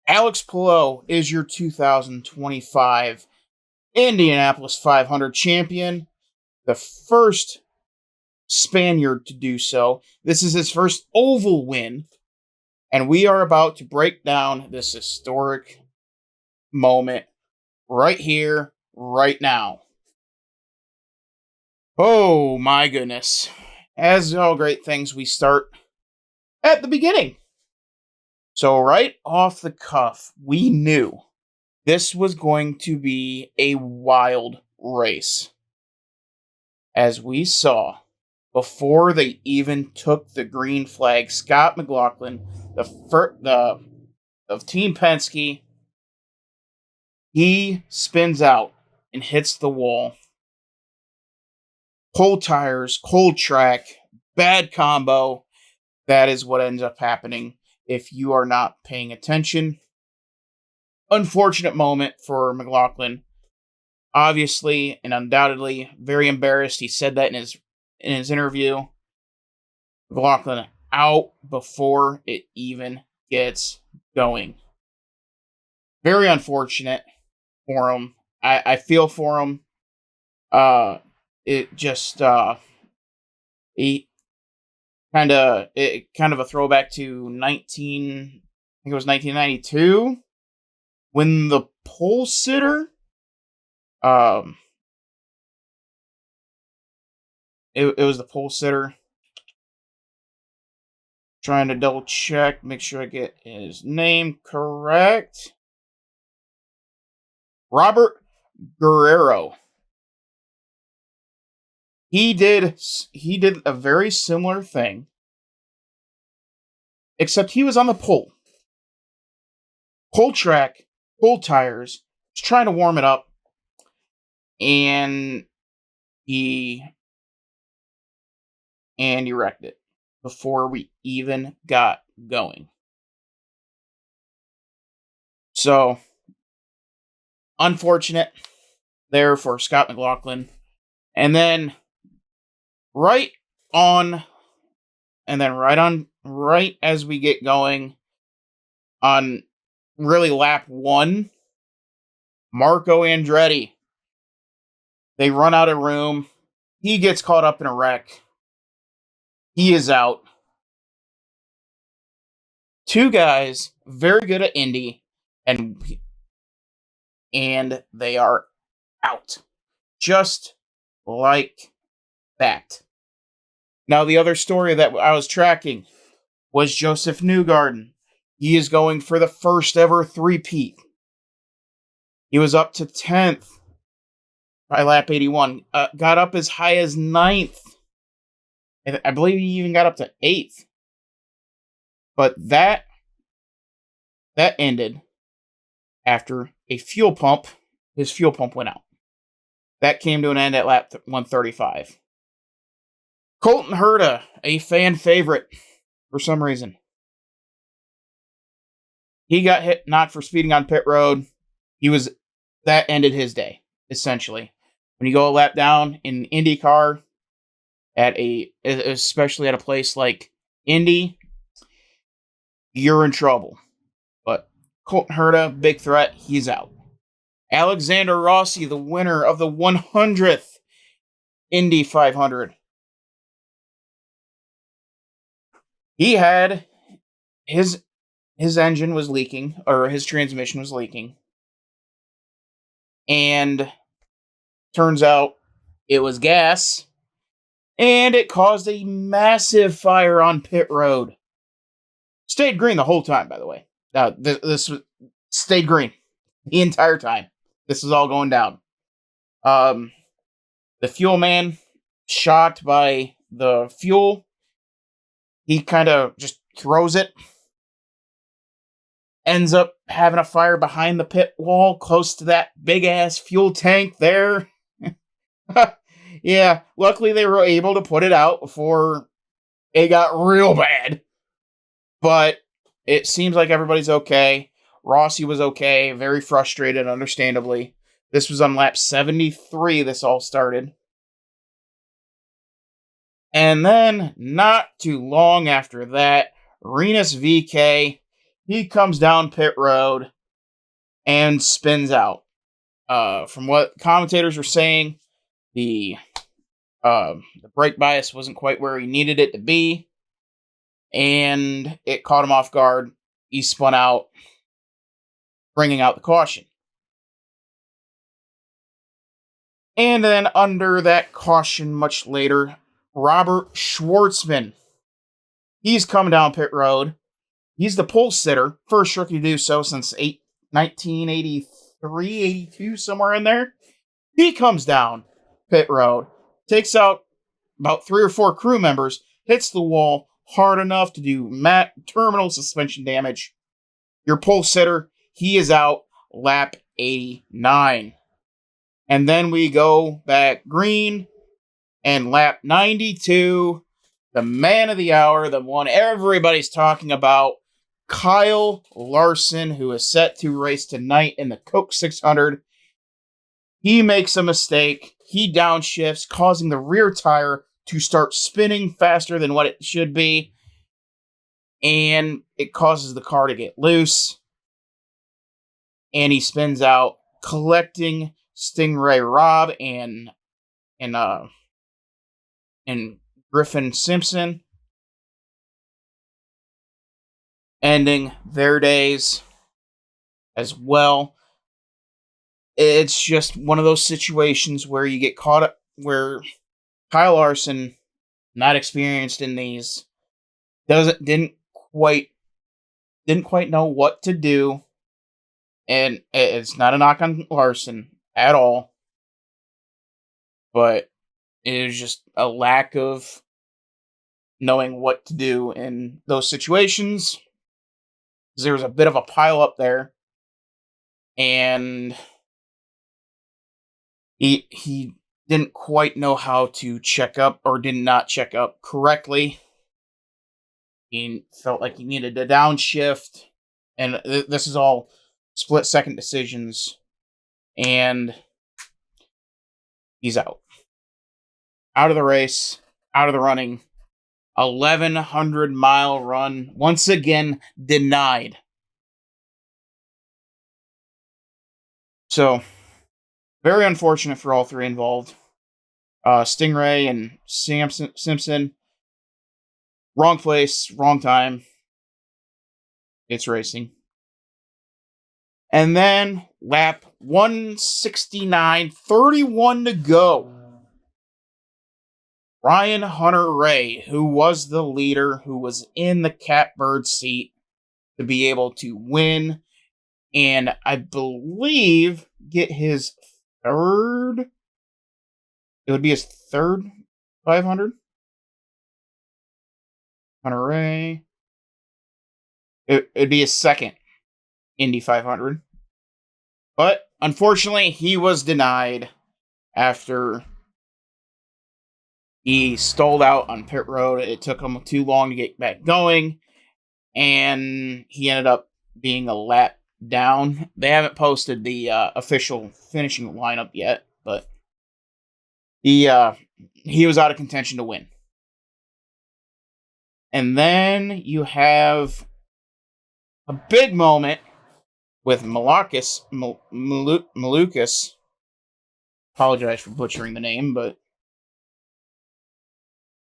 Alex Palou is your 2025 Indianapolis 500 champion, the first Spaniard to do so. This is his first oval win, and we are about to break down this historic moment right here, right now. Oh my goodness. As all great things, we start at the beginning. So right off the cuff, we knew this was going to be a wild race. As we saw, before they even took the green flag, Scott McLaughlin, of Team Penske, he spins out and hits the wall. Cold tires, cold track, bad combo. That is what ends up happening if you are not paying attention. Unfortunate moment for McLaughlin. Obviously and undoubtedly very embarrassed. He said that in his interview. McLaughlin out before it even gets going. Very unfortunate for him. I feel for him. It just he kind of a throwback to 1992 when the pole sitter it was the pole sitter. Trying to double check, make sure I get his name correct. Robert Guerrero. He did a very similar thing, except he was on the pole. Cold track, cold tires, just trying to warm it up, and he wrecked it before we even got going. So, unfortunate there for Scott McLaughlin. And then right as we get going on really lap 1, Marco Andretti, they run out of room. He gets caught up in a wreck. He is out. Two guys very good at Indy, and they are out. Just like that. Now, the other story that I was tracking was Josef Newgarden. He is going for the first ever three-peat. He was up to 10th by lap 81. Got up as high as 9th. I believe he even got up to 8th. But that ended after his fuel pump went out. That came to an end at lap 135. Colton Herta, a fan favorite for some reason. He got knocked for speeding on pit road. That ended his day, essentially. When you go a lap down in INDYCAR, especially at a place like Indy, you're in trouble. But Colton Herta, big threat, he's out. Alexander Rossi, the winner of the 100th Indy 500. He had his engine was leaking, or his transmission was leaking. And turns out it was gas. And it caused a massive fire on pit road. Stayed green the whole time, by the way. This stayed green the entire time. This is all going down. The fuel man, shocked by the fuel, he kind of just throws it. Ends up having a fire behind the pit wall, close to that big-ass fuel tank there. Yeah, luckily they were able to put it out before it got real bad. But it seems like everybody's okay. Rossi was okay, very frustrated, understandably. This was on lap 73, this all started. And then, not too long after that, Rinus VeeKay, he comes down pit road and spins out. From what commentators were saying, the brake bias wasn't quite where he needed it to be, and it caught him off guard. He spun out, bringing out the caution. And then under that caution much later, Robert Schwartzman. He's coming down pit road. He's the pole sitter, first rookie to do so since 1983, 82, somewhere in there. He comes down pit road, takes out about 3 or 4 crew members, hits the wall hard enough to do terminal suspension damage. Your pole sitter, he is out lap 89. And then we go back green, and lap 92, the man of the hour, the one everybody's talking about, Kyle Larson, who is set to race tonight in the Coke 600. He makes a mistake. He downshifts, causing the rear tire to start spinning faster than what it should be. And it causes the car to get loose. And he spins out, collecting Stingray Robb and Griffin Simpson, ending their days as well. It's just one of those situations where you get caught up, where Kyle Larson, not experienced in these, didn't quite know what to do, and it's not a knock on Larson at all, but it is just a lack of knowing what to do in those situations. There was a bit of a pile up there, and he didn't quite know how to check up, or did not check up correctly. He felt like he needed to downshift, and this is all split-second decisions, and he's out. Out of the race, out of the running. 1,100-mile run, once again denied. So, very unfortunate for all three involved. Stingray and Simpson, wrong place, wrong time. It's racing. And then, lap 169, 31 to go. Ryan Hunter-Reay, who was the leader, who was in the catbird seat to be able to win, and I believe get his third. It would be his third 500. Hunter-Reay. It'd be his second Indy 500. But unfortunately, he was denied after he stalled out on pit road. It took him too long to get back going, and he ended up being a lap down. They haven't posted the official finishing lineup yet, but he was out of contention to win. And then you have a big moment with Malukas. Apologize for butchering the name, but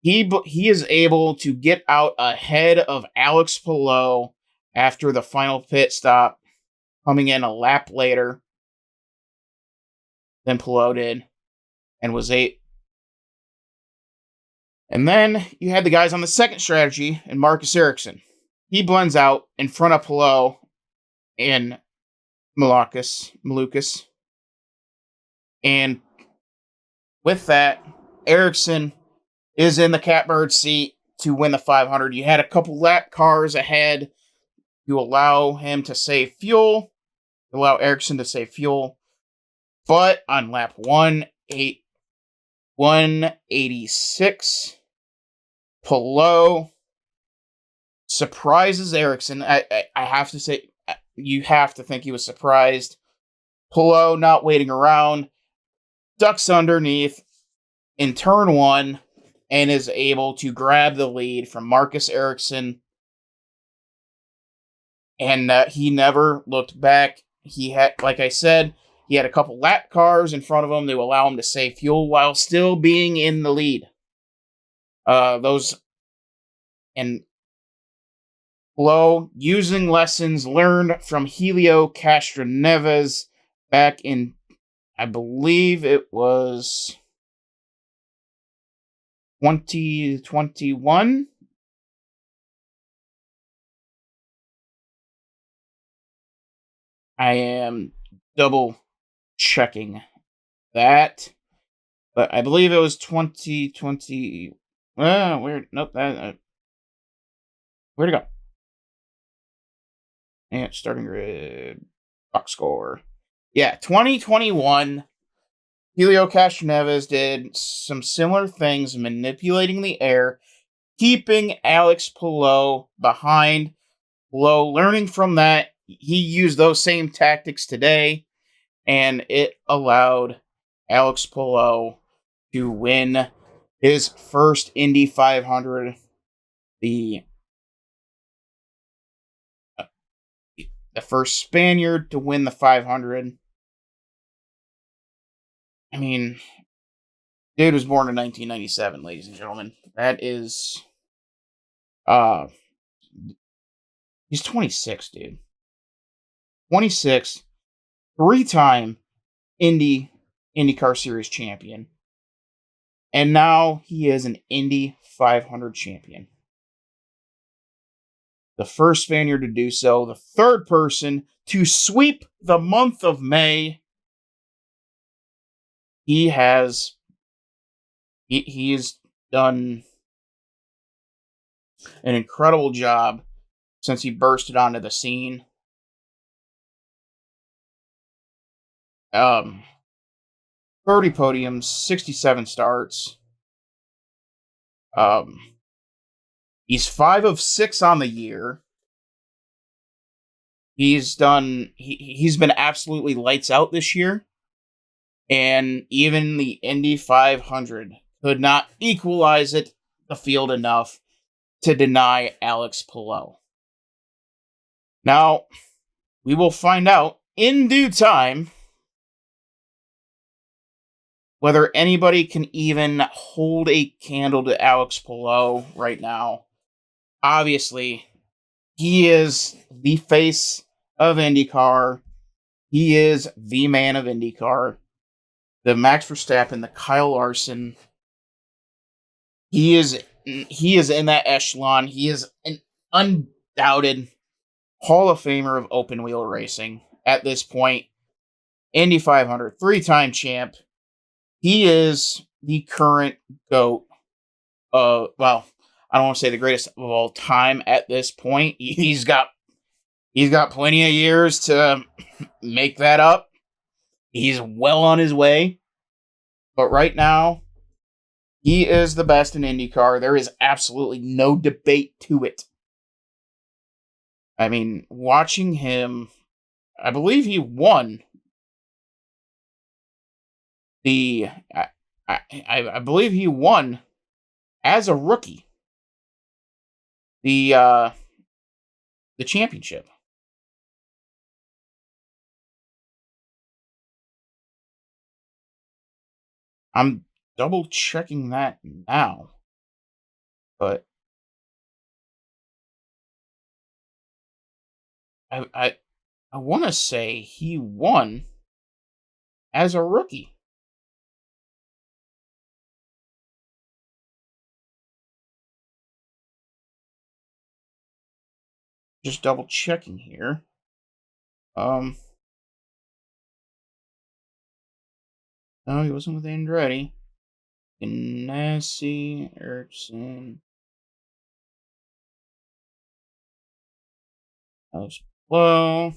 he is able to get out ahead of Alex Palou after the final pit stop, coming in a lap later than Palou did, and was 8. And then you had the guys on the second strategy, and Marcus Ericsson. He blends out in front of Palou and Malukas. And with that, Ericsson is in the catbird seat to win the 500. You had a couple lap cars ahead to allow him to save fuel, allow Ericsson to save fuel. But on lap 186, Palou surprises Ericsson. I have to say, you have to think he was surprised. Palou, not waiting around, ducks underneath in turn 1 and is able to grab the lead from Marcus Ericsson and he never looked back. He had, like I said, he had a couple lap cars in front of him to allow him to save fuel while still being in the lead. Those and Low using lessons learned from Helio Castroneves back in, I believe it was 2021. I am double checking that, but I believe it was 2020. Where? Nope. Where'd it go? And starting grid, box score. Yeah, 2021. Helio Castroneves did some similar things, manipulating the air, keeping Alex Palou behind. Palou, learning from that, he used those same tactics today, and it allowed Alex Palou to win his first Indy 500, the first Spaniard to win the 500. I mean, dude was born in 1997, ladies and gentlemen. That is, he's 26, dude. 26, three-time IndyCar Series champion. And now he is an Indy 500 champion. The first Spaniard to do so, the third person to sweep the month of May. He has done an incredible job since he bursted onto the scene. 30 podiums, 67 starts. He's 5 of 6 on the year. He's been absolutely lights out this year. And even the Indy 500 could not equalize the field enough to deny Alex Palou. Now, we will find out in due time whether anybody can even hold a candle to Alex Palou right now. Obviously, he is the face of IndyCar. He is the man of IndyCar. The Max Verstappen, the Kyle Larson. He is in that echelon. He is an undoubted Hall of Famer of open wheel racing at this point. Indy 500, 3-time champ. He is the current GOAT. Well, I don't want to say the greatest of all time at this point. He's got plenty of years to make that up. He's well on his way. But right now, he is the best in IndyCar. There is absolutely no debate to it. I mean, watching him, I believe he won I believe he won as a rookie the championship. I'm double checking that now, but I want to say he won as a rookie. Just double checking here. No, he wasn't with Andretti. Ganassi, Ericsson, Alex Palou.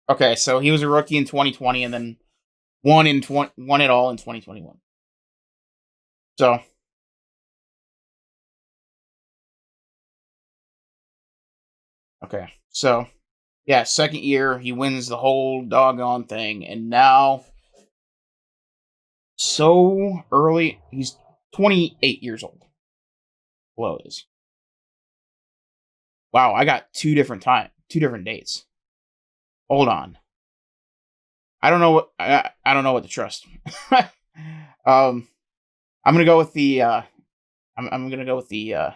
Okay, so he was a rookie in 2020 and then won it all in 2021. So, okay. So, yeah, second year, he wins the whole doggone thing. And now, so early. He's 28 years old. Palou is. Wow, I got two different dates. Hold on. I don't know what I don't know what to trust. I'm gonna go with the I'm gonna go with the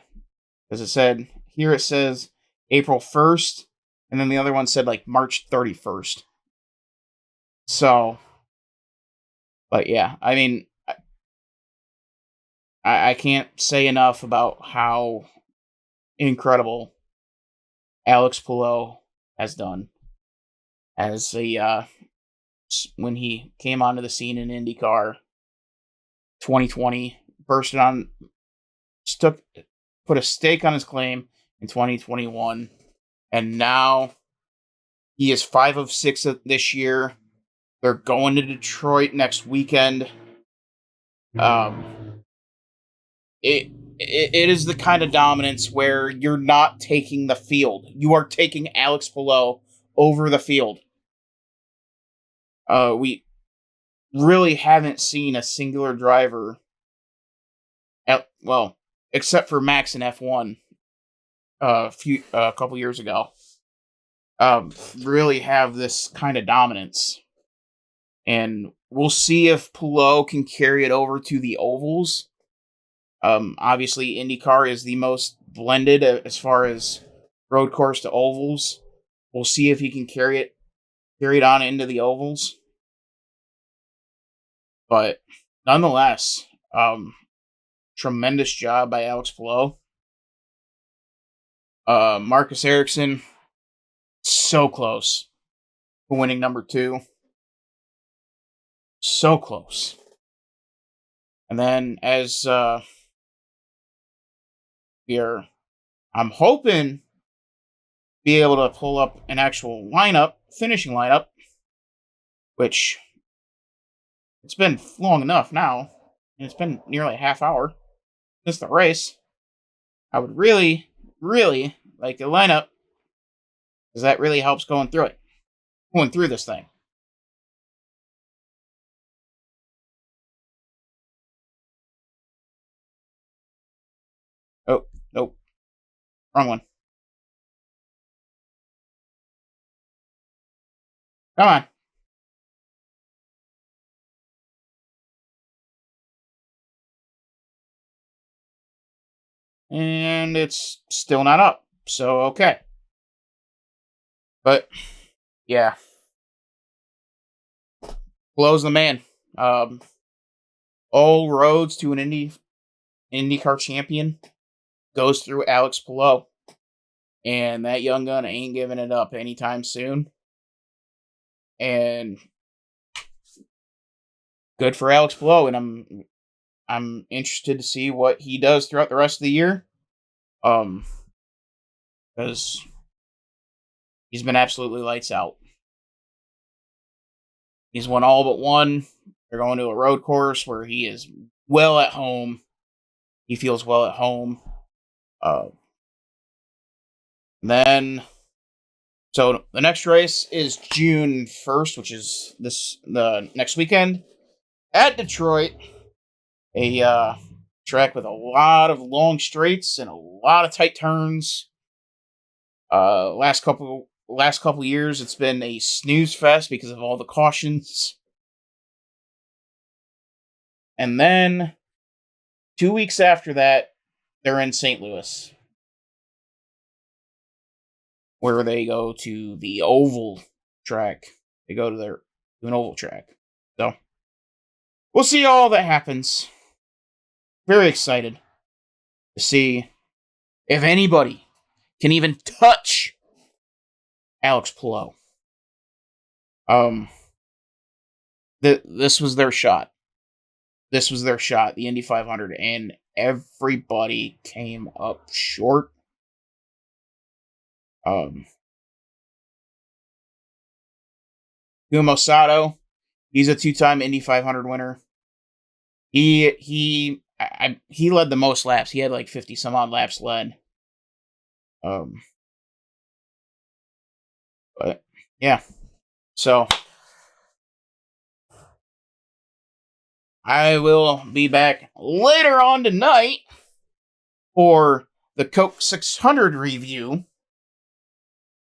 as it said here, it says April 1st, and then the other one said like March 31st. So, but yeah, I mean, I can't say enough about how incredible Alex Palou has done as the when he came onto the scene in INDYCAR 2020, bursted on, stuck, put a stake on his claim in 2021, and now he is 5 of 6 this year. They're going to Detroit next weekend. Um, it is the kind of dominance where you're not taking the field. You are taking Alex Palou over the field. We really haven't seen a singular driver, well, except for Max in F1 a couple years ago, really have this kind of dominance. And we'll see if Palou can carry it over to the ovals. Obviously, IndyCar is the most blended as far as road course to ovals. We'll see if he can carry it on into the ovals. But nonetheless, tremendous job by Alex Palou. Marcus Ericsson, so close to winning number 2. So close. And then as I'm hoping be able to pull up an actual finishing lineup, which it's been long enough now, and it's been nearly a half hour since the race. I would really, really like a lineup, because that really helps going through this thing. Oh, nope. Wrong one. Come on. And it's still not up. So, okay. But, yeah. Palou's the man. All roads to an IndyCar champion goes through Alex Palou. And that young gun ain't giving it up anytime soon. And good for Alex Palou, and I'm interested to see what he does throughout the rest of the year. Because he's been absolutely lights out. He's won all but one. They're going to a road course where he is well at home. He feels well at home. So the next race is June 1st, which is the next weekend at Detroit. A track with a lot of long straights and a lot of tight turns. Last couple years, it's been a snooze fest because of all the cautions. And then 2 weeks after that, they're in St. Louis, where they go to the oval track. They go to an oval track. So we'll see all that happens. Very excited to see if anybody can even touch Alex Palou. This was their shot. This was their shot, the Indy 500, and everybody came up short. Guillermo Sato, he's a 2-time Indy 500 winner. He led the most laps. He had like 50 some odd laps led. But yeah, so I will be back later on tonight for the Coke 600 review.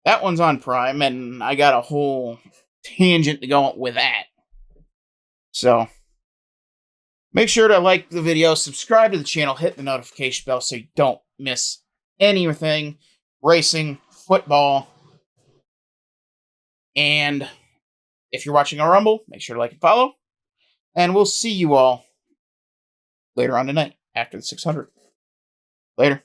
That one's on Prime, and I got a whole tangent to go with that. So, make sure to like the video, subscribe to the channel, hit the notification bell so you don't miss anything racing, football, and if you're watching on Rumble, make sure to like and follow. And we'll see you all later on tonight after the 600. Later.